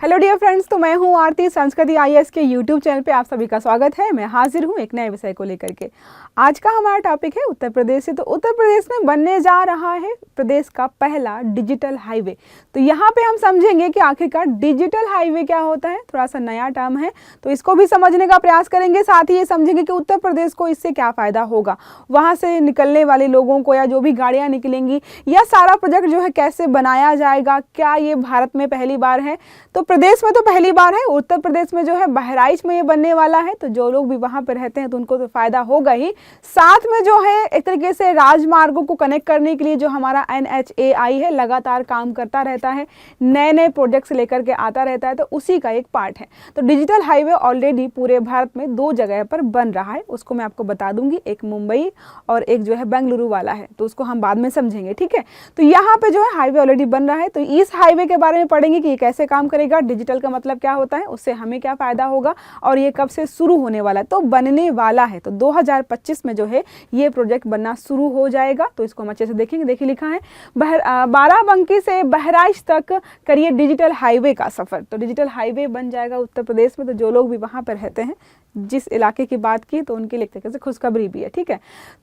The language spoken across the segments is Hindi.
हेलो डियर फ्रेंड्स, तो मैं हूं आरती। संस्कृति आईएएस के यूट्यूब चैनल पे आप सभी का स्वागत है। मैं हाजिर हूं एक नए विषय को लेकर के। आज का हमारा टॉपिक है उत्तर प्रदेश से। तो उत्तर प्रदेश में बनने जा रहा है प्रदेश का पहला डिजिटल हाईवे। तो यहाँ पे हम समझेंगे कि आखिरकार डिजिटल हाईवे क्या होता है। थोड़ा सा नया टर्म है तो इसको भी समझने का प्रयास करेंगे। साथ ही ये समझेंगे कि उत्तर प्रदेश को इससे क्या फ़ायदा होगा, वहाँ से निकलने वाले लोगों को या जो भी गाड़ियाँ निकलेंगी, या सारा प्रोजेक्ट जो है कैसे बनाया जाएगा। क्या ये भारत में पहली बार है? तो प्रदेश में तो पहली बार है। उत्तर प्रदेश में जो है बहराइच में ये बनने वाला है। तो जो लोग भी वहाँ पर रहते हैं तो उनको तो फ़ायदा होगा ही। साथ में जो है एक तरीके से राजमार्गों को कनेक्ट करने के लिए जो हमारा NHAI है लगातार काम करता रहता है, नए नए प्रोजेक्ट्स लेकर के आता रहता है। तो उसी का एक पार्ट है। तो डिजिटल हाईवे ऑलरेडी पूरे भारत में 2 जगह पर बन रहा है। उसको मैं आपको बता दूंगी, एक मुंबई और एक जो है बेंगलुरु वाला है। तो उसको हम बाद में समझेंगे, ठीक है। तो यहाँ पे जो है हाईवे ऑलरेडी बन रहा है। तो इस हाईवे के बारे में पढ़ेंगे कि ये कैसे काम करेगा, डिजिटल का मतलब क्या होता है, उससे हमें क्या फ़ायदा होगा और ये कब से शुरू होने वाला है। तो बनने वाला है तो 2025 में जो है ये प्रोजेक्ट बनना शुरू हो जाएगा। तो इसको हम अच्छे से देखेंगे। देखिए लिखा है बाराबंकी से बहराइच तक करिए डिजिटल हाईवे का सफ़र। तो डिजिटल हाईवे बन जाएगा उत्तर प्रदेश में। तो जो लोग भी वहाँ पर रहते हैं, जिस इलाके की बात की, तो उनके लिए एक तरीके से खुशखबरी भी है, ठीक है।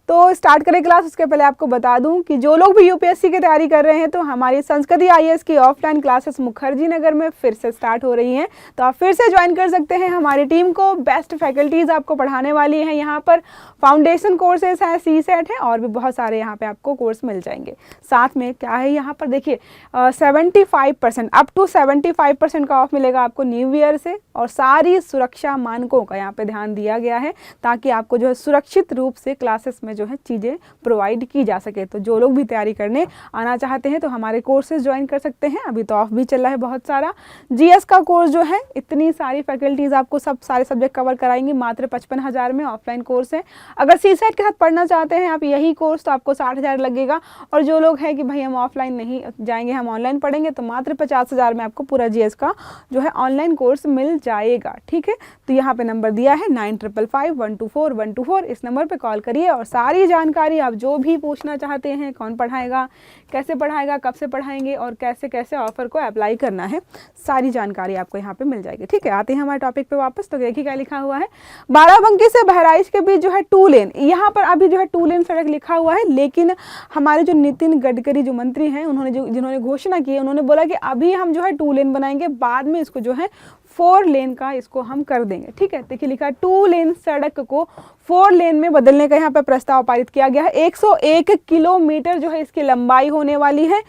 तो स्टार्ट करें क्लास। उसके पहले आपको बता दूं कि जो लोग भी यूपीएससी की तैयारी कर रहे हैं तो हमारी संस्कृति आईएएस की ऑफलाइन क्लासेस मुखर्जी नगर में फिर से स्टार्ट हो रही हैं। तो आप फिर से ज्वाइन कर सकते हैं हमारी टीम को। बेस्ट फैकल्टीज़ आपको पढ़ाने वाली हैं। यहाँ पर फाउंडेशन कोर्सेज हैं, CSET है और भी बहुत सारे यहाँ पे आपको कोर्स मिल जाएंगे। साथ में क्या है, यहाँ पर देखिए 75% अप टू 75% का ऑफ मिलेगा आपको न्यू ईयर से। और सारी सुरक्षा मानकों का यहाँ पे ध्यान दिया गया है ताकि आपको जो है सुरक्षित रूप से क्लासेस में जो है चीज़ें प्रोवाइड की जा सके। तो जो लोग भी तैयारी करने आना चाहते हैं तो हमारे कोर्सेज ज्वाइन कर सकते हैं। अभी तो ऑफ भी चल रहा है बहुत सारा। GS का कोर्स जो है, इतनी सारी फैकल्टीज़ आपको सब सारे सब्जेक्ट कवर कराएंगी। मात्र 55,000 में ऑफलाइन कोर्स है। अगर CSET के साथ पढ़ना चाहते हैं आप यही कोर्स तो आपको 60,000 लगेगा। और जो लोग हैं कि भाई हम ऑफलाइन नहीं जाएंगे, हम ऑनलाइन पढ़ेंगे, तो मात्र 50,000 में आपको पूरा GS का जो है ऑनलाइन कोर्स मिल जाएगा, ठीक है। तो यहाँ पे नंबर दिया है 9555124124। इस नंबर पे कॉल करिए और सारी जानकारी आप जो भी पूछना चाहते हैं, कौन पढ़ाएगा, कैसे पढ़ाएगा, कब से पढ़ाएंगे और कैसे कैसे ऑफर को अप्लाई करना है, सारी जानकारी आपको यहाँ पे मिल जाएगी, ठीक है। आते हैं हमारे टॉपिक पे वापस। तो देखिए क्या लिखा हुआ है, बाराबंकी से बहराइच के बीच जो है 2 लेन, यहाँ पर अभी जो है 2 लेन सड़क लिखा हुआ है। लेकिन हमारे जो नितिन गडकरी जो मंत्री हैं, जिन्होंने घोषणा की है, उन्होंने बोला कि अभी हम जो है 2 लेन बनाएंगे, बाद में इसको जो है 4 लेन का इसको हम कर देंगे, ठीक है। देखिए लिखा है 2 लेन सड़क को 4 लेन में बदलने का यहाँ पे प्रस्ताव पारित किया गया है। 101 किलोमीटर जो है इसकी लंबाई होने वाली है।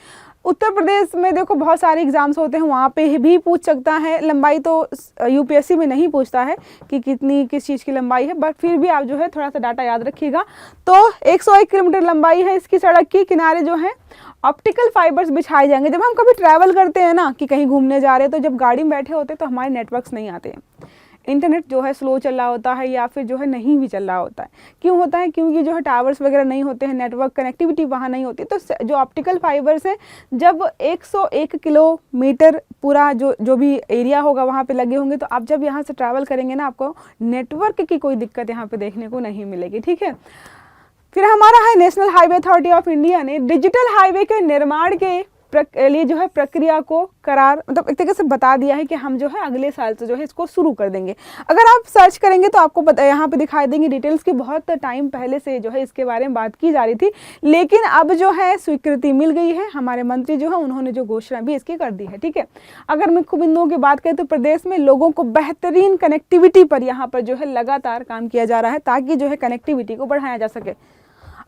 उत्तर प्रदेश में देखो बहुत सारे एग्जाम्स होते हैं, वहाँ पे भी पूछ सकता है लंबाई। तो यूपीएससी में नहीं पूछता है कि कितनी किस चीज़ की लंबाई है, बट फिर भी आप जो है थोड़ा सा डाटा याद रखिएगा। तो 101 किलोमीटर लंबाई है इसकी। सड़क की किनारे जो है ऑप्टिकल फाइबर्स बिछाए जाएंगे। जब हम कभी ट्रैवल करते हैं ना, कि कहीं घूमने जा रहे हैं, तो जब गाड़ी में बैठे होते हैं तो हमारे नेटवर्क्स नहीं आते हैं, इंटरनेट जो है स्लो चल रहा होता है या फिर जो है नहीं भी चल रहा होता है। क्यों होता है? क्योंकि जो है टावर्स वगैरह नहीं होते हैं, नेटवर्क कनेक्टिविटी वहाँ नहीं होती। तो जो ऑप्टिकल फाइबर्स हैं, जब 101 किलोमीटर पूरा जो भी एरिया होगा वहाँ पे लगे होंगे, तो आप जब यहाँ से ट्रैवल करेंगे ना, आपको नेटवर्क की कोई दिक्कत यहाँ पे देखने को नहीं मिलेगी, ठीक है। फिर हमारा है national highway authority of India ने डिजिटल हाईवे के निर्माण के लिए जो है प्रक्रिया को करार मतलब एक तरीके से बता दिया है कि हम जो है अगले साल से जो है इसको शुरू कर देंगे। अगर आप सर्च करेंगे तो आपको यहाँ पे दिखाई देंगे डिटेल्स की। बहुत टाइम पहले से जो है इसके बारे में बात की जा रही थी, लेकिन अब जो है स्वीकृति मिल गई है। हमारे मंत्री जो है उन्होंने जो घोषणा भी इसकी कर दी है, ठीक है। अगर मुख्य बिंदुओं की बात करें तो प्रदेश में लोगों को बेहतरीन कनेक्टिविटी पर यहाँ पर जो है लगातार काम किया जा रहा है ताकि जो है कनेक्टिविटी को बढ़ाया जा सके।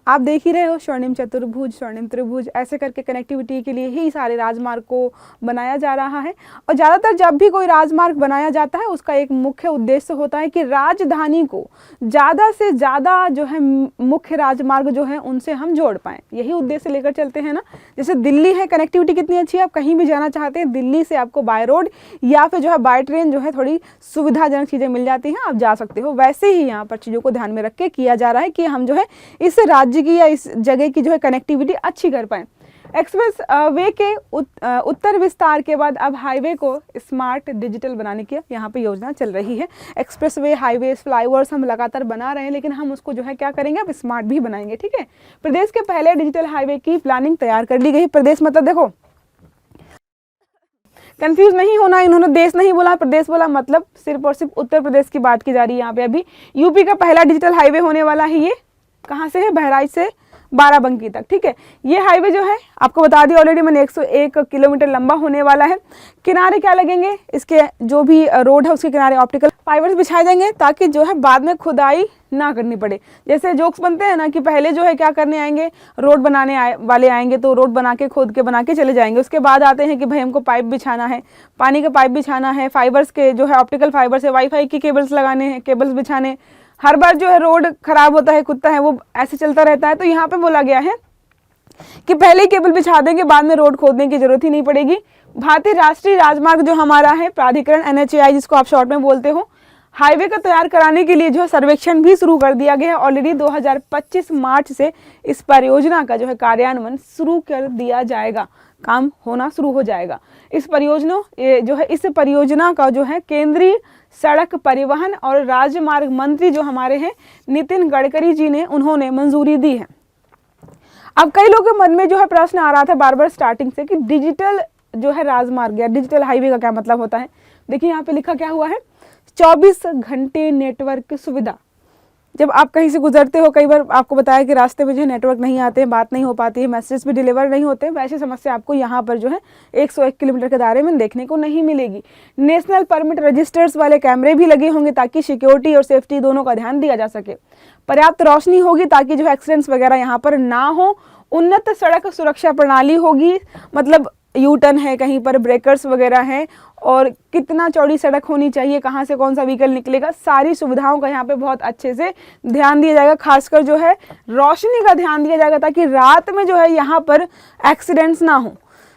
आप देख ही रहे हो, स्वर्णिम चतुर्भुज, स्वर्णिम त्रिभुज, ऐसे करके कनेक्टिविटी के लिए ही सारे राजमार्ग को बनाया जा रहा है। और ज़्यादातर जब भी कोई राजमार्ग बनाया जाता है उसका एक मुख्य उद्देश्य होता है कि राजधानी को ज़्यादा से ज़्यादा जो है मुख्य राजमार्ग जो है उनसे हम जोड़ पाएँ। यही उद्देश्य लेकर चलते हैं ना। जैसे दिल्ली है, कनेक्टिविटी कितनी अच्छी है, आप कहीं भी जाना चाहते हैं दिल्ली से आपको बाय रोड या फिर जो है बाय ट्रेन जो है थोड़ी सुविधाजनक चीज़ें मिल जाती हैं, आप जा सकते हो। वैसे ही यहाँ पर चीज़ों को ध्यान में रख के किया जा रहा है कि हम जो है इस राज्य की या इस जगह की जो है कनेक्टिविटी अच्छी कर पाएं। एक्सप्रेस वे के उत्तर विस्तार के बाद अब हाईवे को स्मार्ट डिजिटल बनाने की यहाँ पे योजना चल रही है। एक्सप्रेस वे, हाईवे, फ्लाईओवर्स हम लगातार बना रहे हैं, लेकिन हम उसको जो है क्या करेंगे, अब स्मार्ट भी बनाएंगे, ठीक है। प्रदेश के पहले डिजिटल हाईवे की प्लानिंग तैयार कर ली गई। प्रदेश मतलब देखो कंफ्यूज नहीं होना, इन्होंने देश नहीं बोला, प्रदेश बोला, मतलब सिर्फ और सिर्फ उत्तर प्रदेश की बात की जा रही है यहाँ पे। अभी यूपी का पहला डिजिटल हाईवे होने वाला है, ये कहाँ से है, बहराइच से बाराबंकी तक, ठीक है। ये हाईवे जो है आपको बता दिया ऑलरेडी मैंने, 101 किलोमीटर लंबा होने वाला है। किनारे क्या लगेंगे, इसके जो भी रोड है उसके किनारे ऑप्टिकल फाइबर्स बिछाए जाएंगे, ताकि जो है बाद में खुदाई ना करनी पड़े। जैसे जोक्स बनते हैं ना कि पहले जो है क्या करने आएंगे, रोड बनाने वाले आएंगे तो रोड बना के खोद के बना के चले जाएंगे, उसके बाद आते हैं कि भाई हमको पाइप बिछाना है, पानी का पाइप बिछाना है, फाइबर्स के जो है ऑप्टिकल फाइबर से वाईफाई की केबल्स लगाने हैं, केबल्स बिछाने। हर बार जो है रोड खराब होता है, कुत्ता है वो ऐसे चलता रहता है, तो यहाँ पे बोला गया है कि पहले ही केबल बिछा देंगे, बाद में रोड खोदने की जरूरत ही नहीं पड़ेगी। भारतीय राष्ट्रीय राजमार्ग जो हमारा है प्राधिकरण NHAI जिसको आप शॉर्ट में बोलते हो, हाईवे का तैयार कराने के लिए जो है सर्वेक्षण भी शुरू कर दिया गया है ऑलरेडी। 2025 मार्च से इस परियोजना का जो है कार्यान्वयन शुरू कर दिया जाएगा, काम होना शुरू हो जाएगा। इस परियोजना का जो है केंद्रीय सड़क परिवहन और राजमार्ग मंत्री जो हमारे हैं नितिन गडकरी जी ने, उन्होंने मंजूरी दी है। अब कई लोगों के मन में जो है प्रश्न आ रहा था बार बार स्टार्टिंग से कि डिजिटल जो है राजमार्ग या डिजिटल हाईवे का क्या मतलब होता है। देखिए यहाँ पे लिखा क्या हुआ है, 24 घंटे नेटवर्क सुविधा। जब आप कहीं से गुजरते हो, कई बार आपको बताया कि रास्ते में जो है नेटवर्क नहीं आते हैं, बात नहीं हो पाती है, मैसेज भी डिलीवर नहीं होते हैं, वैसी समस्या आपको यहाँ पर जो है 101 किलोमीटर के दायरे में देखने को नहीं मिलेगी। नेशनल परमिट रजिस्टर्स वाले कैमरे भी लगे होंगे ताकि सिक्योरिटी और सेफ्टी दोनों का ध्यान दिया जा सके। पर्याप्त रोशनी होगी ताकि जो है एक्सीडेंट्स वगैरह यहाँ पर ना हो। उन्नत सड़क सुरक्षा प्रणाली होगी, मतलब यू टर्न है, कहीं पर ब्रेकर्स वगैरह हैं, और कितना चौड़ी सड़क होनी चाहिए, कहाँ से कौन सा व्हीकल निकलेगा, सारी सुविधाओं का यहाँ पे बहुत अच्छे से ध्यान दिया जाएगा। खासकर जो है रोशनी का ध्यान दिया जाएगा ताकि रात में जो है यहाँ पर एक्सीडेंट्स ना हो।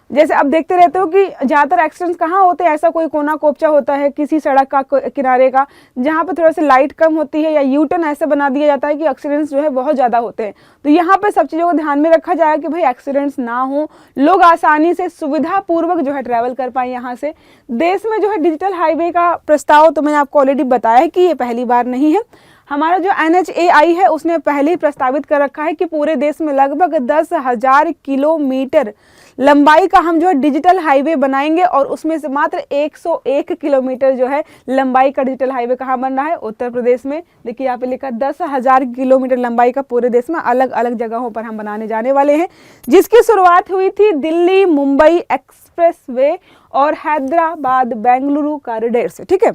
जैसे आप देखते रहते हो कि ज़्यादातर एक्सीडेंट्स कहाँ होते हैं, ऐसा कोई कोना कोपचा होता है किसी सड़क का किनारे का जहाँ पर थोड़ा सा लाइट कम होती है, या यू टर्न ऐसे बना दिया जाता है कि एक्सीडेंट्स जो है बहुत ज़्यादा होते हैं। तो यहाँ पर सब चीज़ों को ध्यान में रखा जाएगा कि भाई एक्सीडेंट्स ना हो, लोग आसानी से सुविधापूर्वक जो है ट्रैवल कर पाए यहाँ से। देश में जो है डिजिटल हाईवे का प्रस्ताव तो मैंने आपको ऑलरेडी बताया है कि ये पहली बार नहीं है। हमारा जो NHAI है उसने पहले ही प्रस्तावित कर रखा है कि पूरे देश में लगभग 10,000 किलोमीटर लंबाई का हम जो है डिजिटल हाईवे बनाएंगे, और उसमें से मात्र 101 किलोमीटर जो है लंबाई का डिजिटल हाईवे कहाँ बन रहा है, उत्तर प्रदेश में। देखिए यहाँ पे लिखा 10,000 किलोमीटर लंबाई का पूरे देश में अलग अलग जगहों पर हम बनाने जाने वाले हैं, जिसकी शुरुआत हुई थी दिल्ली मुंबई एक्सप्रेसवे और हैदराबाद बेंगलुरु कॉरिडोर से। ठीक है,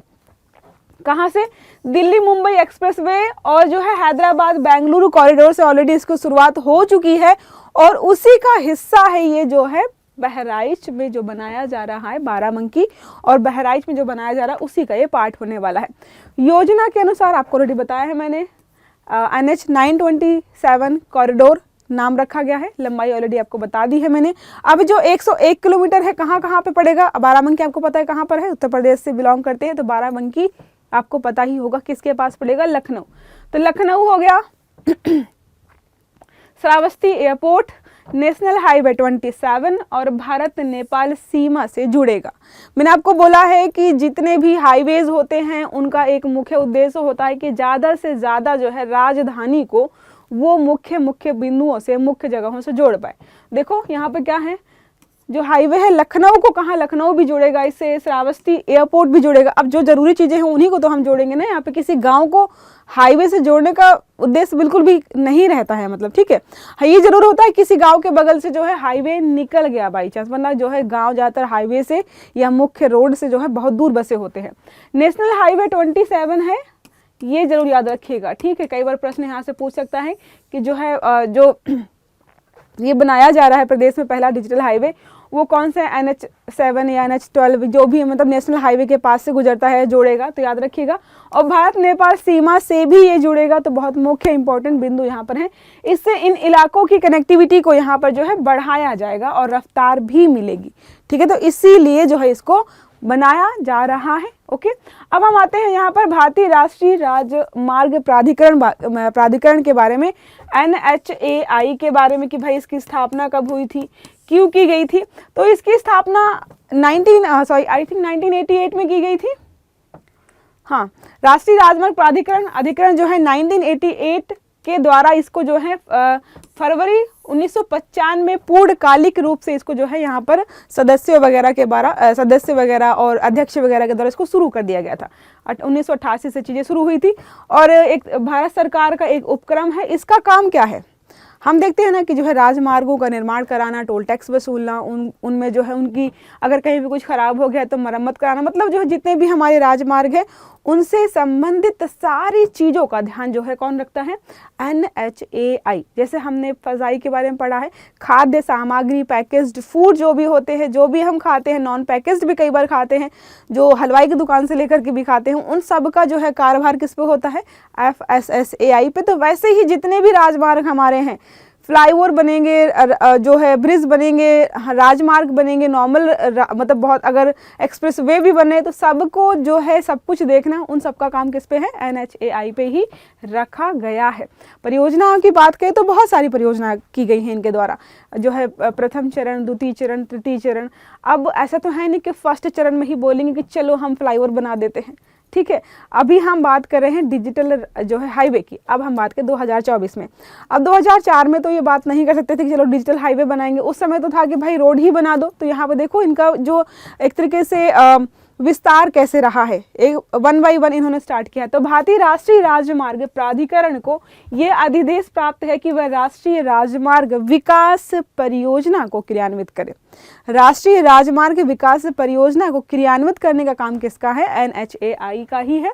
कहाँ से, दिल्ली मुंबई एक्सप्रेसवे और जो है हैदराबाद बेंगलुरु कॉरिडोर से ऑलरेडी इसको शुरुआत हो चुकी है, और उसी का हिस्सा है ये जो है बहराइच में जो बनाया जा रहा है, बाराबंकी और बहराइच में जो बनाया जा रहा है उसी का ये पार्ट होने वाला है। योजना के अनुसार आपको ऑलरेडी बताया है मैंने, NH 927 कॉरिडोर नाम रखा गया है, लंबाई ऑलरेडी आपको बता दी है मैंने। अब जो 101 किलोमीटर है कहाँ कहाँ पे पड़ेगा, बाराबंकी आपको पता है कहाँ पर है, उत्तर प्रदेश से बिलोंग करते हैं तो बाराबंकी आपको पता ही होगा किसके पास पड़ेगा, लखनऊ। तो लखनऊ हो गया। श्रावस्ती एयरपोर्ट नेशनल हाईवे 27 और भारत नेपाल सीमा से जुड़ेगा। मैंने आपको बोला है कि जितने भी हाईवेज होते हैं उनका एक मुख्य उद्देश्य होता है कि ज़्यादा से ज़्यादा जो है राजधानी को वो मुख्य बिंदुओं से, मुख्य जगहों से जोड़ पाए। देखो यहाँ पे क्या है, जो हाईवे है लखनऊ को कहाँ, लखनऊ भी जुड़ेगा इससे, श्रावस्ती एयरपोर्ट भी जुड़ेगा। अब जो जरूरी चीज़ें हैं उन्हीं को तो हम जोड़ेंगे ना, यहाँ पे किसी गांव को हाईवे से जोड़ने का उद्देश्य बिल्कुल भी नहीं रहता है, मतलब ठीक है। ये जरूर होता है किसी गांव के बगल से जो है हाईवे निकल गया बाई चांस, वरना जो है गांव ज़्यादातर हाईवे से या मुख्य रोड से जो है बहुत दूर बसे होते हैं। नेशनल हाईवे 27 है, ये जरूर याद रखिएगा, ठीक है। कई बार प्रश्न यहाँ से पूछ सकता है कि जो है जो ये बनाया जा रहा है प्रदेश में पहला डिजिटल हाईवे, वो कौन सा है, NH 7 या NH 12 जो भी है, मतलब नेशनल हाईवे के पास से गुजरता है, जोड़ेगा, तो याद रखिएगा। और भारत नेपाल सीमा से भी ये जुड़ेगा, तो बहुत मुख्य इंपॉर्टेंट बिंदु यहाँ पर है। इससे इन इलाकों की कनेक्टिविटी को यहाँ पर जो है बढ़ाया जाएगा और रफ्तार भी मिलेगी, ठीक है। तो इसीलिए जो है इसको बनाया जा रहा है। ओके, अब हम आते हैं यहाँ पर भारतीय राष्ट्रीय राजमार्ग प्राधिकरण के बारे में, NHAI के बारे में कि भाई इसकी स्थापना कब हुई थी, क्यों की गई थी। तो इसकी स्थापना 1988 में की गई थी। हाँ, राष्ट्रीय राजमार्ग प्राधिकरण अधिकरण जो है 1988 के द्वारा इसको जो है फरवरी 1995 में पूर्णकालिक रूप से इसको जो है यहाँ पर सदस्य वगैरह और अध्यक्ष वगैरह के द्वारा इसको शुरू कर दिया गया था। 1988 से चीज़ें शुरू हुई थी और एक भारत सरकार का एक उपक्रम है। इसका काम क्या है, हम देखते हैं ना कि जो है राजमार्गों का निर्माण कराना, टोल टैक्स वसूलना, उनमें जो है उनकी अगर कहीं भी कुछ खराब हो गया तो मरम्मत कराना, मतलब जो है जितने भी हमारे राजमार्ग हैं उनसे संबंधित सारी चीज़ों का ध्यान जो है कौन रखता है, NHAI। जैसे हमने फजाई के बारे में पढ़ा है, खाद्य सामग्री, पैकेज्ड फूड जो भी होते हैं, जो भी हम खाते हैं, नॉन पैकेज्ड भी कई बार खाते हैं, जो हलवाई की दुकान से लेकर के भी खाते हैं, उन सब का जो है कार्यभार किस पे होता है, FSSAI पे। तो वैसे ही जितने भी राजमार्ग हमारे हैं, फ्लाईओवर बनेंगे, जो है ब्रिज बनेंगे, राजमार्ग बनेंगे, नॉर्मल मतलब बहुत अगर एक्सप्रेस वे भी बने, तो सबको जो है सब कुछ देखना, उन सबका काम किस पे है, NHAI पे ही रखा गया है। परियोजनाओं की बात करें तो बहुत सारी परियोजना की गई हैं इनके द्वारा, जो है प्रथम चरण, द्वितीय चरण, तृतीय चरण। अब ऐसा तो है नहीं कि फर्स्ट चरण में ही बोलेंगे कि चलो हम फ्लाईओवर बना देते हैं, ठीक है। अभी हम बात कर रहे हैं डिजिटल जो है हाईवे की। अब हम बात करें 2024 में। अब 2004 में तो ये बात नहीं कर सकते थे कि चलो डिजिटल हाईवे बनाएंगे, उस समय तो था कि भाई रोड ही बना दो। तो यहाँ पे देखो इनका जो एक तरीके से विस्तार कैसे रहा है, एक 1 बाय 1 इन्होंने स्टार्ट किया। तो भारतीय राष्ट्रीय राजमार्ग प्राधिकरण को ये अधिदेश प्राप्त है कि वह राष्ट्रीय राजमार्ग विकास परियोजना को क्रियान्वित करे। राष्ट्रीय राजमार्ग विकास परियोजना को क्रियान्वित करने का काम किसका है, NHAI का ही है।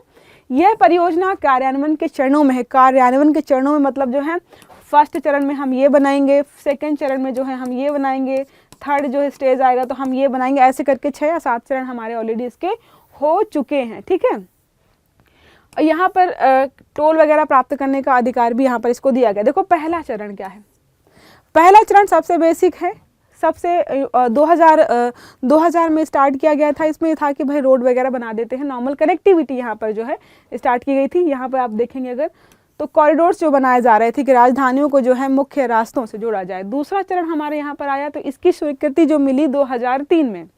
यह परियोजना कार्यान्वयन के चरणों में है। कार्यान्वयन के चरणों में मतलब जो है फर्स्ट चरण में हम ये बनाएंगे, सेकंड चरण में जो है हम ये बनाएंगे, थर्ड जो है स्टेज आएगा तो हम ये बनाएंगे, ऐसे करके 6 या 7 चरण हमारे ऑलरेडी इसके हो चुके हैं, ठीक है। यहाँ पर टोल वगैरह प्राप्त करने का अधिकार भी यहाँ पर इसको दिया गया। देखो पहला चरण क्या है, पहला चरण सबसे बेसिक है, सबसे 2000 में स्टार्ट किया गया था। इसमें था कि भाई रोड वगैरह बना देते हैं, नॉर्मल कनेक्टिविटी यहाँ पर जो है स्टार्ट की गई थी। यहाँ पर आप देखेंगे अगर तो कॉरिडोर्स जो बनाए जा रहे थे कि राजधानियों को जो है मुख्य रास्तों से जोड़ा जाए। दूसरा चरण हमारे यहाँ पर आया तो इसकी स्वीकृति जो मिली 2003 में,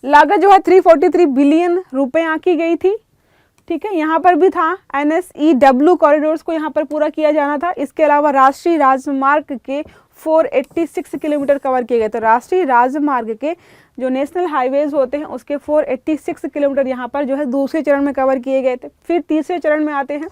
लागत जो है 343 बिलियन रुपए आंकी गई थी, ठीक है। यहाँ पर भी था NSEW कॉरिडोर्स को यहाँ पर पूरा किया जाना था। इसके अलावा राष्ट्रीय राजमार्ग के 486 किलोमीटर कवर किए गए। तो राष्ट्रीय राजमार्ग के जो नेशनल हाईवेज होते हैं उसके 486 किलोमीटर यहाँ पर जो है दूसरे चरण में कवर किए गए थे। फिर तीसरे चरण में आते हैं।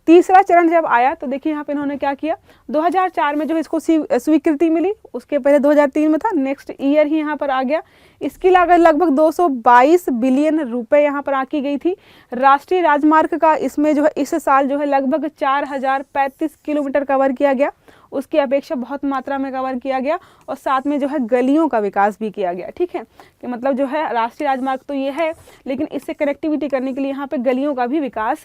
तीसरा चरण जब आया तो देखिए यहाँ पे इन्होंने क्या किया, 2004 में जो इसको स्वीकृति मिली, उसके पहले 2003 में था, नेक्स्ट ईयर ही यहाँ पर आ गया। इसकी लागत लगभग 222 बिलियन रुपए यहाँ पर आकी गई थी। राष्ट्रीय राजमार्ग का इसमें जो है इस साल जो है लगभग 4035 किलोमीटर कवर किया गया, उसकी अपेक्षा बहुत मात्रा में कवर किया गया। और साथ में जो है गलियों का विकास भी किया गया, ठीक है, कि मतलब जो है राष्ट्रीय राजमार्ग तो ये है, लेकिन इससे कनेक्टिविटी करने के लिए यहाँ पे गलियों का भी विकास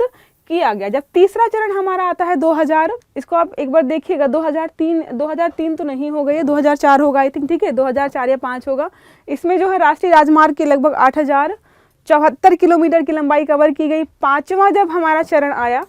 किया गया। जब तीसरा चरण हमारा आता है 2000, इसको आप एक बार देखिएगा, 2003 तो नहीं होगा, ये 2004 होगा आई थिंक, ठीक है, 2004 या 5 होगा। इसमें जो है राष्ट्रीय राजमार्ग के लगभग 8074 किलोमीटर की लंबाई कवर की गई। पांचवा जब हमारा चरण आया,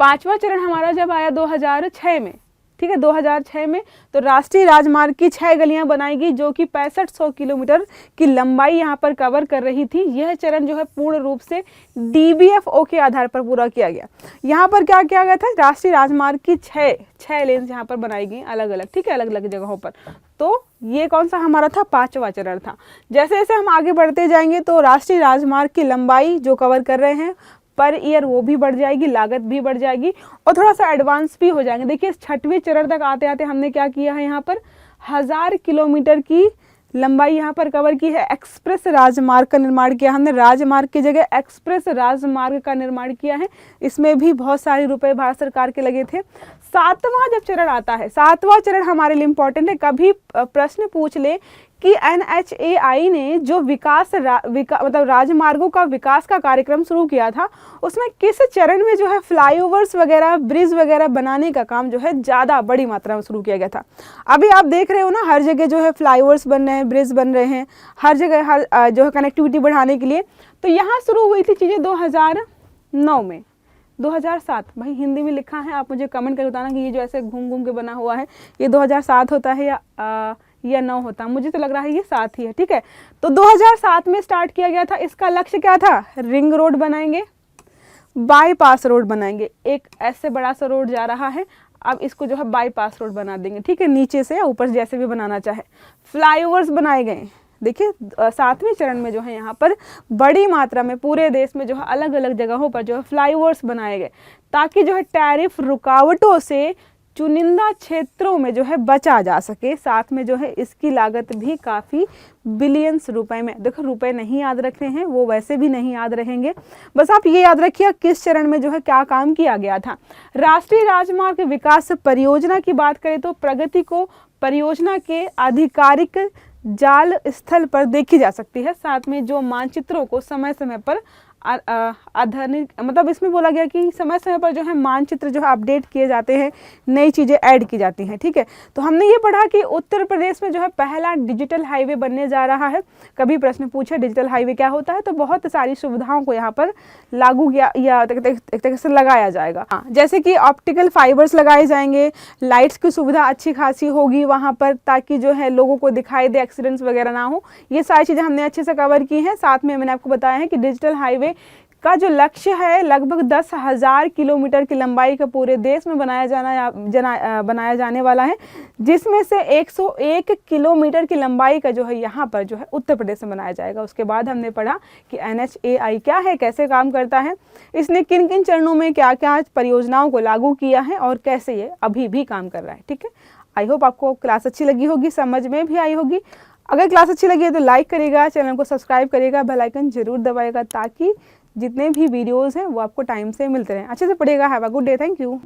पांचवा चरण हमारा जब आया 2006 में, ठीक है, 2006 में, तो राष्ट्रीय राजमार्ग की 6 गलियां बनाई गई जो कि 6500 किलोमीटर की लंबाई यहां पर कवर कर रही थी। यह चरण जो है पूर्ण रूप से DBFO के आधार पर पूरा किया गया। यहां पर क्या किया गया था, राष्ट्रीय राजमार्ग की 6 लेन्स यहां पर बनाई गई अलग अलग, ठीक है, अलग अलग जगहों पर। तो ये कौन सा हमारा था, पांचवा चरण था। जैसे जैसे हम आगे बढ़ते जाएंगे तो राष्ट्रीय राजमार्ग की लंबाई जो कवर कर रहे हैं पर ईयर वो भी बढ़ जाएगी, लागत भी बढ़ जाएगी और थोड़ा सा एडवांस भी हो जाएंगे। देखिए 6वें चरण तक आते आते हमने क्या किया है, यहाँ पर 1000 किलोमीटर की लंबाई यहाँ पर कवर की है। एक्सप्रेस राजमार्ग का निर्माण किया हमने, राजमार्ग की जगह एक्सप्रेस राजमार्ग का निर्माण किया है। इसमें भी बहुत सारे रुपए भारत सरकार के लगे थे। 7वां जब चरण आता है, 7वां चरण हमारे लिए इंपॉर्टेंट है। कभी प्रश्न पूछ ले कि NHAI ने जो मतलब राजमार्गों का विकास का कार्यक्रम शुरू किया था, उसमें किस चरण में जो है फ्लाईओवर्स वगैरह, ब्रिज वगैरह बनाने का काम जो है ज़्यादा बड़ी मात्रा में शुरू किया गया था। अभी आप देख रहे हो ना, हर जगह जो है फ्लाईओवर्स बन रहे हैं, ब्रिज बन रहे हैं, हर जगह हर जो है कनेक्टिविटी बढ़ाने के लिए। तो यहाँ शुरू हुई थी चीज़ें 2009 में, 2007, भाई हिंदी में लिखा है, आप मुझे कमेंट करके बताना कि ये जो ऐसे घूम घूम के बना हुआ है ये 2007 होता है या 9 होता, मुझे तो लग रहा है ये 7 ही है, ठीक है। तो 2007 में स्टार्ट किया गया था। इसका लक्ष्य क्या था, रिंग रोड बनाएंगे, बाईपास रोड बनाएंगे। एक ऐसे बड़ा सा रोड जा रहा है, अब इसको जो है बाईपास रोड बना देंगे, ठीक है, नीचे से या ऊपर से जैसे भी बनाना चाहे। फ्लाईओवर्स बनाए गए, देखिए 7वें चरण में जो है यहाँ पर बड़ी मात्रा में पूरे देश में जो है अलग अलग जगहों पर जो है फ्लाईओवर्स बनाए गए, ताकि जो है टैरिफ रुकावटों से चुनिंदा क्षेत्रों में जो है बचा जा सके। साथ में जो है इसकी लागत भी काफ़ी बिलियंस रुपए में, देखो रुपए नहीं याद रख रहे हैं, वो वैसे भी नहीं याद रहेंगे, बस आप ये याद रखिए किस चरण में जो है क्या काम किया गया था। राष्ट्रीय राजमार्ग विकास परियोजना की बात करें तो प्रगति को परियोजना के आधिकारिक जाल स्थल पर देखी जा सकती है। साथ में जो मानचित्रों को समय समय पर आधुनिक, मतलब इसमें बोला गया कि समय समय पर जो है मानचित्र जो है अपडेट किए जाते हैं, नई चीज़ें ऐड की जाती हैं, ठीक है। तो हमने ये पढ़ा कि उत्तर प्रदेश में जो है पहला डिजिटल हाईवे बनने जा रहा है। कभी प्रश्न पूछे डिजिटल हाईवे क्या होता है, तो बहुत सारी सुविधाओं को यहाँ पर लागू किया या एक तरह से लगाया जाएगा। हाँ, जैसे कि ऑप्टिकल फाइबर्स लगाए जाएंगे, लाइट्स की सुविधा अच्छी खासी होगी वहाँ पर, ताकि जो है लोगों को दिखाई दे, एक्सीडेंट्स वगैरह ना हो। ये सारी चीज़ें हमने अच्छे से कवर की हैं। साथ में मैंने आपको बताया है कि डिजिटल हाईवे का जो लक्ष्य है लगभग 10,000 किलोमीटर की लंबाई का पूरे देश में बनाया जाने वाला है, जिसमें से 101 किलोमीटर की लंबाई का जो है यहाँ पर जो है उत्तर प्रदेश में बनाया जाएगा। उसके बाद हमने पढ़ा कि NHAI क्या है, कैसे काम करता है, इसने किन किन चरणों में क्या क्या परियोजनाओं को लागू किया है और कैसे ये अभी भी काम कर रहा है, ठीक है। आई होप आपको क्लास अच्छी लगी होगी, समझ में भी आई होगी। अगर क्लास अच्छी लगी है तो लाइक करिएगा, चैनल को सब्सक्राइब करिएगा, बेल आइकन जरूर दबाएगा, ताकि जितने भी वीडियोस हैं वो आपको टाइम से मिलते रहें। अच्छे से पढ़िएगा। Have a good day, thank you.